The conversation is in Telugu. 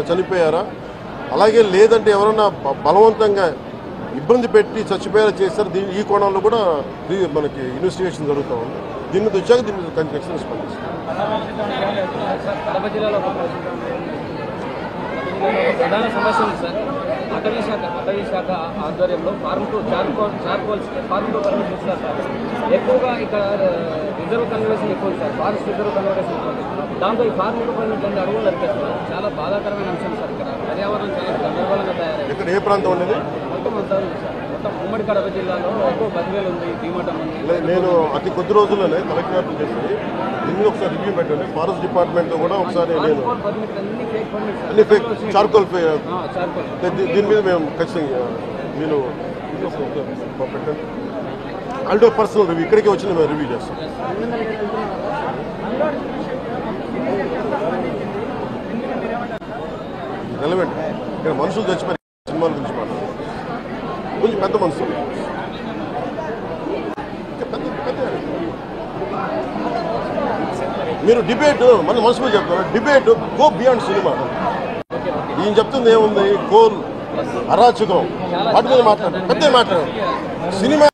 చనిపోయారా, అలాగే లేదంటే ఎవరన్నా బలవంతంగా ఇబ్బంది పెట్టి చచ్చిపోయేలా చేస్తారు. ఈ కోణంలో కూడా మనకి ఇన్వెస్టిగేషన్ జరుగుతూ ఉంది. దీని మీద వచ్చాక దీని మీద ఖచ్చితంగా స్పందిస్తాం. ప్రధాన సమస్య ఉంది సార్. అటవీ శాఖ ఆధ్వర్యంలో farm to charcoals farm to permit ఇస్తారు సార్. ఎక్కువగా ఇక్కడ రిజర్వ్ కన్వర్వేషన్ ఎక్కువ సార్, ఫారెస్ట్ రిజర్వ్ కన్వర్వేషన్ ఎక్కువ. దాంతో ఈ ఫార్మ్ టు పర్మిట్ అన్ని అడుగులు నడిపేస్తారు. చాలా బాధాకరమైన అంశం సార్. ఇక్కడ పర్యావరణం చాలా గందరగోళంగా తయారైంది. ఇక్కడ ఏ ప్రాంతం ఉండేది? మొత్తం అంతా ఉంది సార్. మొత్తం ఉమ్మడి కడప జిల్లాలో ఎక్కువ బదివేలు ఉంది, భీమటం ఉంది. నేను అతి కొద్ది రోజుల్లోనే కలెక్టర్ చేసి దీన్ని ఒకసారి రివ్యూ పెట్టండి. ఫారెస్ట్ డిపార్ట్మెంట్తో కూడా ఒకసారి నేను అన్ని ఫేక్ చార్కోల్ దీని మీద మేము ఖచ్చితంగా మీరు పెట్టండి. ఆల్డో పర్సనల్ రివ్యూ ఇక్కడికి వచ్చి మేము రివ్యూ చేస్తాం. రెలవెంట్ ఇక్కడ మనుషులు చచ్చిపోయి సినిమాల గురించి మాట్లాడారు. కొంచెం పెద్ద మనుషులు మీరు డిబేట్ మన మనసులో చెప్తారు. Debate go beyond cinema. ఈయన చెప్తుంది ఏముంది, కోల్ అరాచకం వాటి మీద మాట్లాడారు, పెద్ద మాట్లాడారు. సినిమా